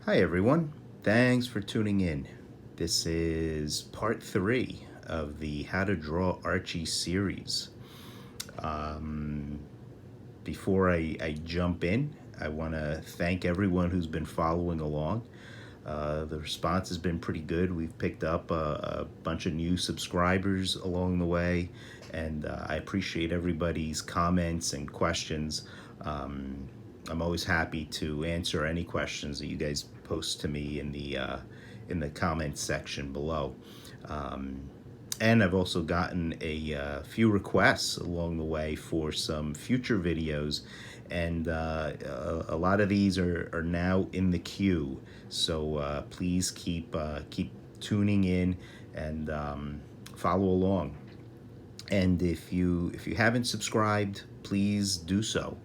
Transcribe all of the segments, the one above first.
Hi everyone, thanks for tuning in. This is part 3 of the How to Draw Archie series. Um, before I jump in, I want to thank everyone who's been following along. The response has been pretty good. We've picked up a bunch of new subscribers along the way, and I appreciate everybody's comments and questions. Um, I'm always happy to answer any questions that you guys post to me in the comments section below. Um, and I've also gotten a few requests along the way for some future videos, and a lot of these are now in the queue. So please keep tuning in and follow along. And if you haven't subscribed, please do so.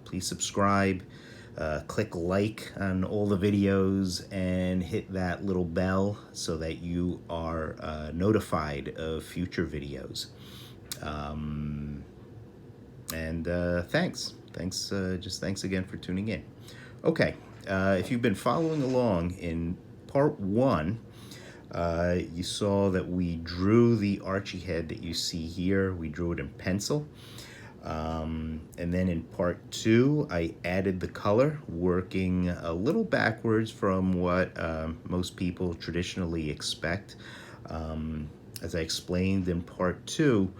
Please subscribe, click like on all the videos, and hit that little bell so that you are notified of future videos. Um, and thanks again for tuning in. Okay, if you've been following along in part 1, you saw that we drew the Archie head that you see here. We drew it in pencil. And then in part 2, I added the color, working a little backwards from what most people traditionally expect. As I explained in part 2,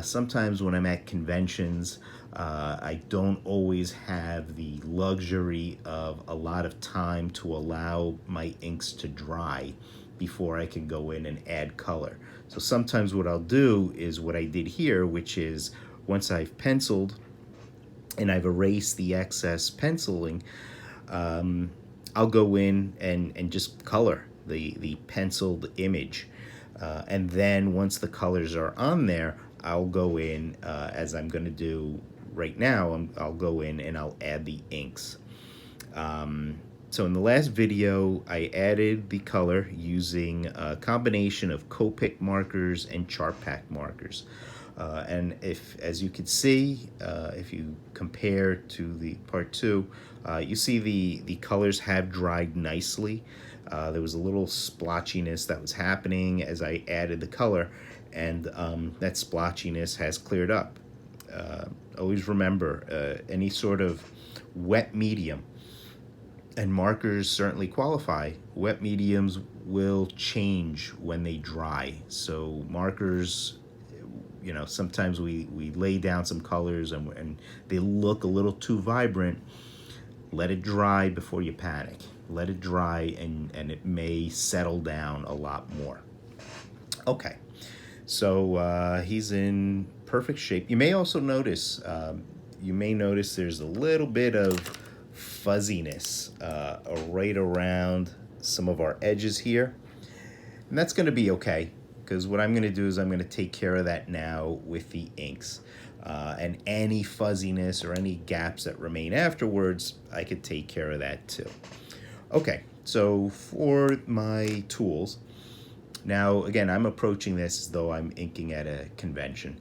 sometimes when I'm at conventions, I don't always have the luxury of a lot of time to allow my inks to dry before I can go in and add color. So sometimes what I'll do is what I did here, which is once I've penciled and I've erased the excess penciling, I'll go in and just color the penciled image. And then once the colors are on there, I'll go in, as I'm going to do right now, I'll go in and I'll add the inks. So in the last video, I added the color using a combination of Copic markers and chart pack markers. And as you can see, if you compare to the part 2, you see the colors have dried nicely. There was a little splotchiness that was happening as I added the color, and that splotchiness has cleared up. Always remember, any sort of wet medium, and markers certainly qualify, wet mediums will change when they dry. So markers, sometimes we lay down some colors and they look a little too vibrant. Let it dry before you panic. Let it dry and it may settle down a lot more. Okay, so he's in perfect shape. You may also notice, there's a little bit of fuzziness right around some of our edges here. And that's going to be okay, because what I'm going to do is I'm going to take care of that now with the inks. And any fuzziness or any gaps that remain afterwards, I could take care of that too. Okay, so for my tools, now again, I'm approaching this as though I'm inking at a convention.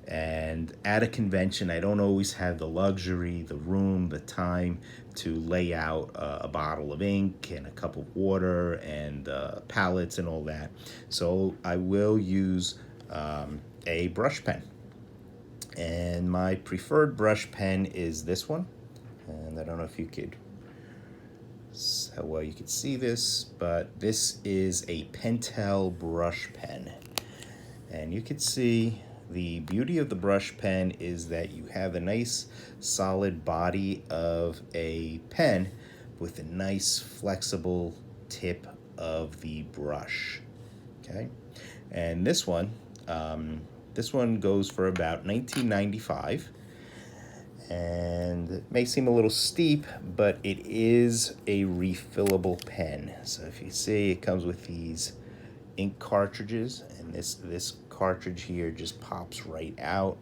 And at a convention, I don't always have the luxury, the room, the time to lay out a bottle of ink and a cup of water and palettes and all that. So I will use a brush pen. And my preferred brush pen is this one. And I don't know if you could, how well you could see this, but this is a Pentel brush pen. And you can see the beauty of the brush pen is that you have a nice solid body of a pen with a nice flexible tip of the brush. Okay, and this one goes for about $19.95, and it may seem a little steep, but it is a refillable pen. So if you see, it comes with these ink cartridges, and this cartridge here just pops right out.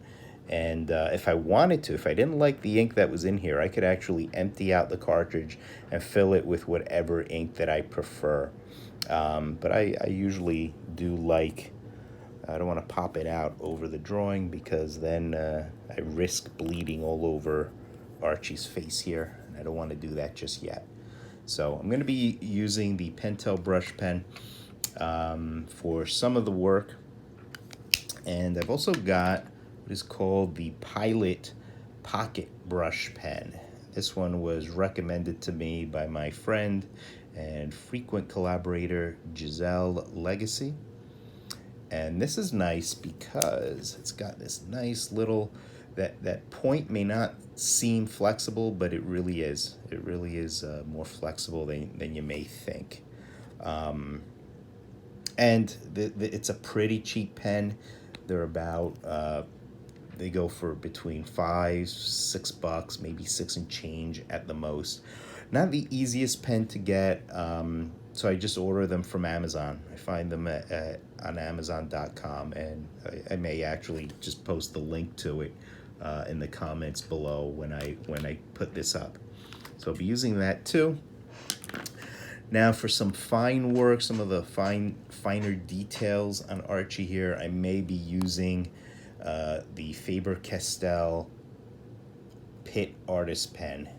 And if I wanted to, if I didn't like the ink that was in here, I could actually empty out the cartridge and fill it with whatever ink that I prefer. But I usually do like, I don't want to pop it out over the drawing, because then I risk bleeding all over Archie's face here, and I don't want to do that just yet. So I'm going to be using the Pentel brush pen for some of the work. And I've also got what is called the Pilot Pocket Brush Pen. This one was recommended to me by my friend and frequent collaborator, Giselle Legacy. And this is nice because it's got this nice little, that point may not seem flexible, but it really is. It really is more flexible than you may think. And it's a pretty cheap pen. They're about, they go for between $5, $6, maybe 6 and change at the most. Not the easiest pen to get, so I just order them from Amazon. I find them on Amazon.com, and I may actually just post the link to it in the comments below when I put this up. So I'll be using that too. Now for some fine work, some of the finer details on Archie here, I may be using the Faber-Castell Pitt Artist Pen.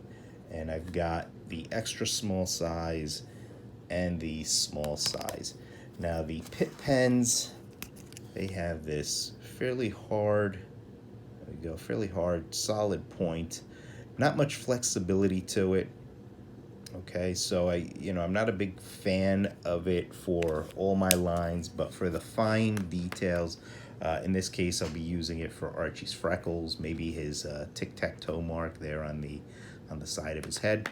And I've got the extra small size and the small size. Now the Pitt pens, they have this fairly hard, there we go, fairly hard, solid point. Not much flexibility to it. Okay, so I'm not a big fan of it for all my lines, but for the fine details, in this case, I'll be using it for Archie's freckles, maybe his tic-tac-toe mark there on the side of his head.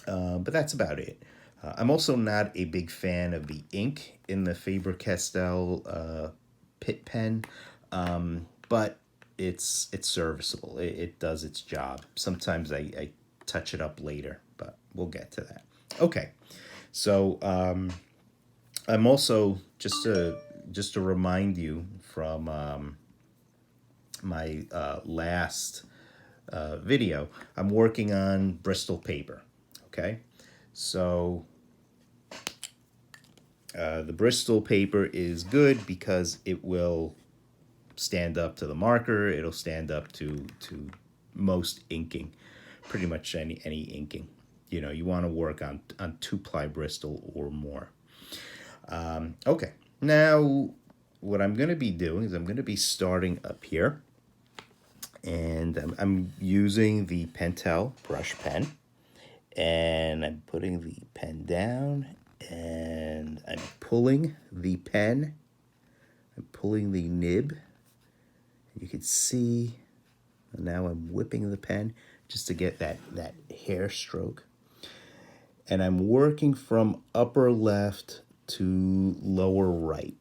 But that's about it. I'm also not a big fan of the ink in the Faber-Castell Pitt pen, but it's serviceable. It does its job. Sometimes I touch it up later, but we'll get to that. Okay, so I'm also, just to remind you from my last video, I'm working on Bristol paper. Okay, so the Bristol paper is good because it will stand up to the marker. It'll stand up to most inking, pretty much any inking. You want to work on 2-ply Bristol or more. Okay, now what I'm going to be doing is I'm going to be starting up here, and I'm using the Pentel brush pen, and I'm putting the pen down, and I'm pulling the pen. I'm pulling the nib. You can see now I'm whipping the pen just to get that hair stroke. And I'm working from upper left to lower right.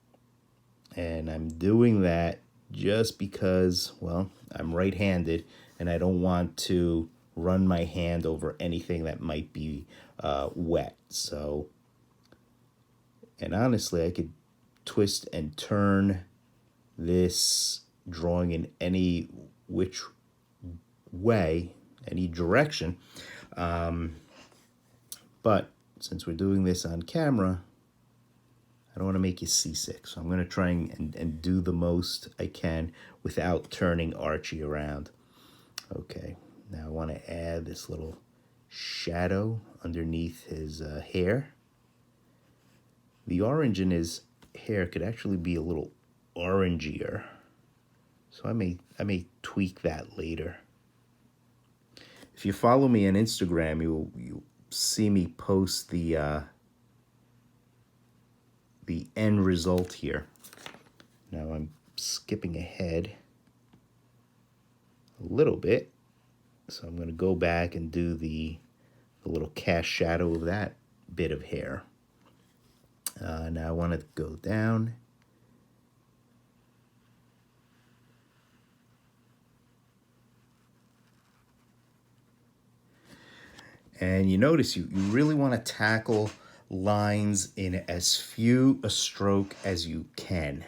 And I'm doing that just because, well, I'm right-handed and I don't want to run my hand over anything that might be wet. So, and honestly, I could twist and turn this drawing in any which way, any direction. But since we're doing this on camera, I don't want to make you seasick. So I'm going to try and do the most I can without turning Archie around. Okay, now I want to add this little shadow underneath his hair. The orange in his hair could actually be a little orangier. So I may tweak that later. If you follow me on Instagram, you'll see me post the end result here. Now I'm skipping ahead a little bit, so I'm going to go back and do the little cast shadow of that bit of hair. Now I want to go down. And you notice you really want to tackle lines in as few a stroke as you can.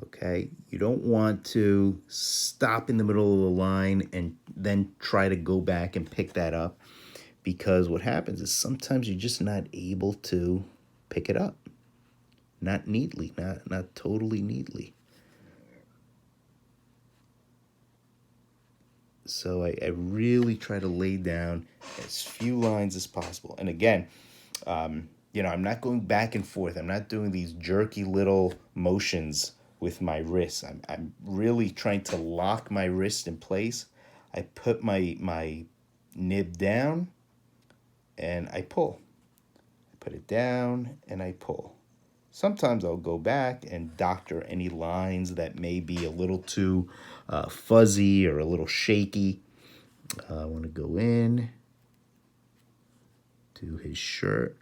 Okay, you don't want to stop in the middle of the line and then try to go back and pick that up, because what happens is sometimes you're just not able to pick it up. Not neatly, not totally neatly. So I really try to lay down as few lines as possible. And again, you know, I'm not going back and forth. I'm not doing these jerky little motions with my wrists. I'm really trying to lock my wrist in place. I put my nib down and I pull. I put it down and I pull. Sometimes I'll go back and doctor any lines that may be a little too fuzzy or a little shaky. I want to go in to his shirt.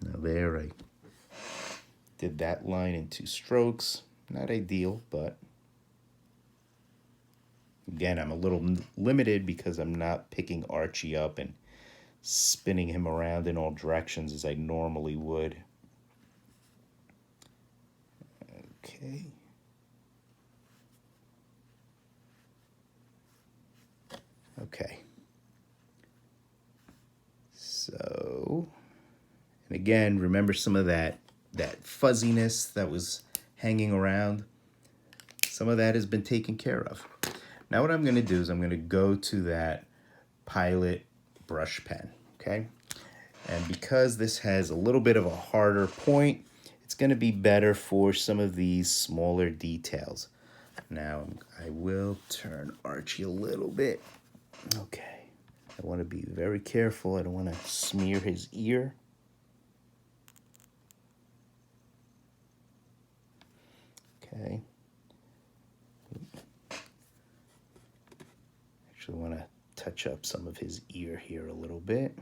Now there, I did that line in 2 strokes. Not ideal, but again, I'm a little limited because I'm not picking Archie up and spinning him around in all directions as I normally would. Okay. Okay. So, and again, remember some of that fuzziness that was hanging around. Some of that has been taken care of. Now what I'm going to do is I'm going to go to that Pilot brush pen, okay? And because this has a little bit of a harder point, it's going to be better for some of these smaller details. Now I will turn Archie a little bit. Okay. I want to be very careful. I don't want to smear his ear. Okay. Actually want to touch up some of his ear here a little bit.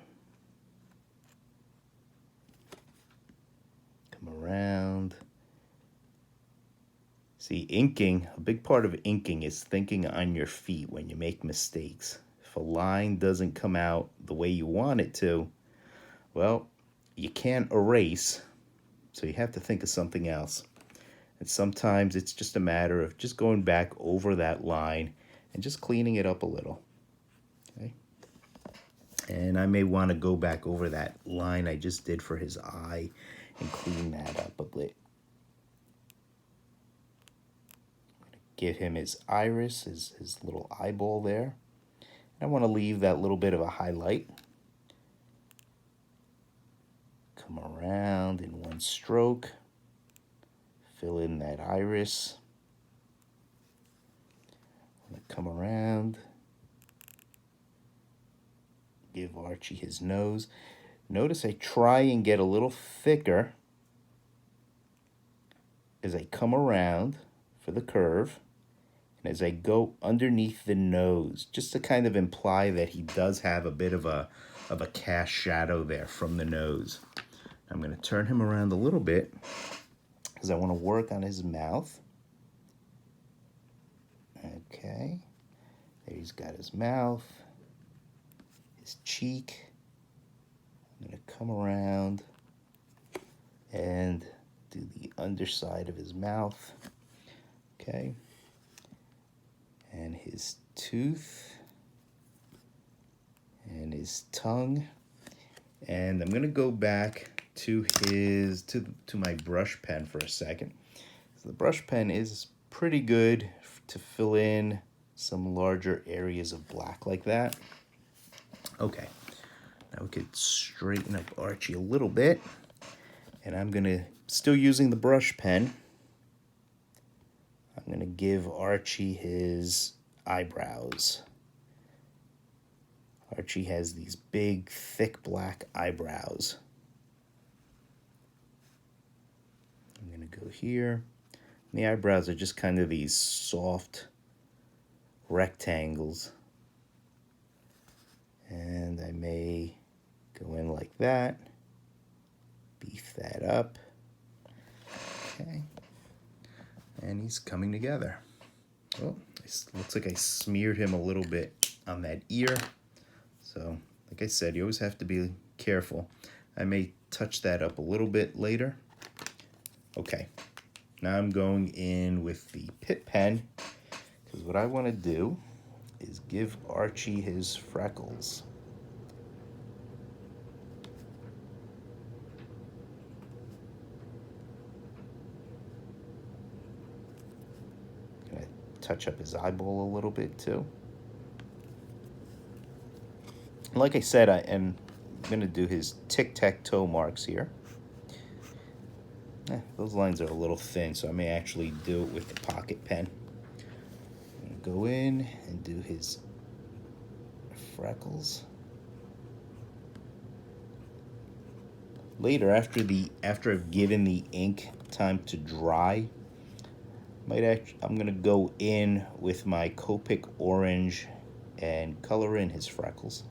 Come around. See, inking, a big part of inking is thinking on your feet when you make mistakes. If a line doesn't come out the way you want it to, well, you can't erase, so you have to think of something else. And sometimes it's just a matter of just going back over that line and just cleaning it up a little. Okay. And I may want to go back over that line I just did for his eye and clean that up a bit. Give him his iris, his little eyeball there. I want to leave that little bit of a highlight. Come around in 1 stroke. Fill in that iris. I'm going to come around. Give Archie his nose. Notice I try and get a little thicker as I come around for the curve. And as I go underneath the nose, just to kind of imply that he does have a bit of a cast shadow there from the nose. I'm going to turn him around a little bit because I want to work on his mouth. Okay, there he's got his mouth, his cheek. I'm going to come around and do the underside of his mouth. Okay. And his tooth and his tongue. And I'm going to go back to my brush pen for a second. So the brush pen is pretty good to fill in some larger areas of black like that. Okay. Now we could straighten up Archie a little bit. And I'm going to, still using the brush pen, I'm going to give Archie his eyebrows. Archie has these big, thick black eyebrows. I'm going to go here. And the eyebrows are just kind of these soft rectangles. And I may go in like that. Beef that up. Okay. And he's coming together. Oh, it looks like I smeared him a little bit on that ear. So, like I said, you always have to be careful. I may touch that up a little bit later. Okay, now I'm going in with the Pitt pen, because what I want to do is give Archie his freckles. touch up his eyeball a little bit too. Like I said, I am going to do his tic-tac-toe marks here. Those lines are a little thin, so I may actually do it with the pocket pen. I'm going to go in and do his freckles. Later, after I've given the ink time to dry, I'm going to go in with my Copic orange and color in his freckles.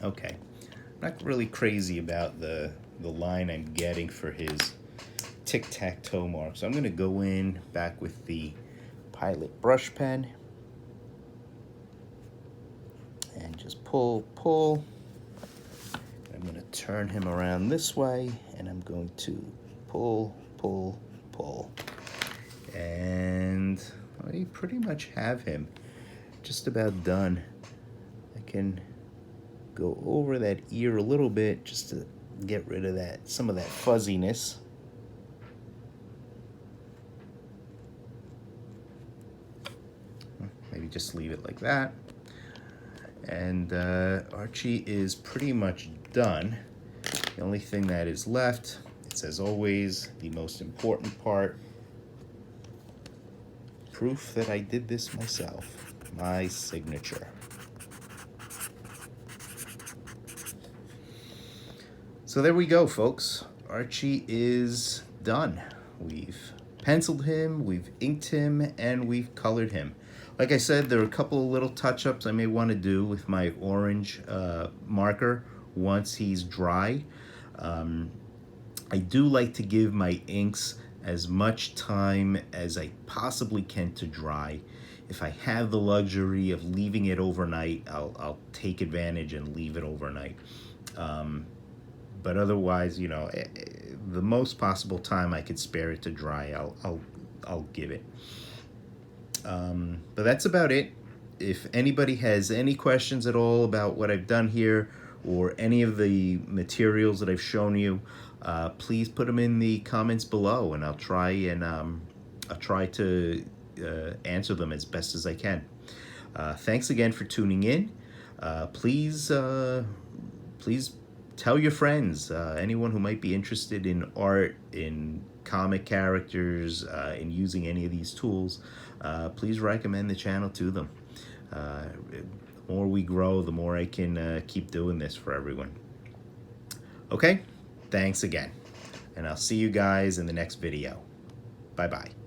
Okay, not really crazy about the line I'm getting for his tic-tac-toe mark. So I'm going to go in back with the Pilot brush pen and just pull. I'm going to turn him around this way, and I'm going to pull. And I pretty much have him just about done. I can go over that ear a little bit just to get rid of some of that fuzziness. Maybe just leave it like that. And Archie is pretty much done. The only thing that is left, it's as always the most important part, proof that I did this myself, my signature. So there we go, folks. Archie is done. We've penciled him, we've inked him, and we've colored him. Like I said, there are a couple of little touch-ups I may want to do with my orange marker once he's dry. I do like to give my inks as much time as I possibly can to dry. If I have the luxury of leaving it overnight, I'll take advantage and leave it overnight. But otherwise, you know, the most possible time I could spare it to dry, I'll give it. But that's about it. If anybody has any questions at all about what I've done here or any of the materials that I've shown you, please put them in the comments below, and I'll try to answer them as best as I can. Thanks again for tuning in. Please tell your friends, anyone who might be interested in art, in comic characters, in using any of these tools, please recommend the channel to them. The more we grow, the more I can keep doing this for everyone. Okay, thanks again, and I'll see you guys in the next video. Bye-bye.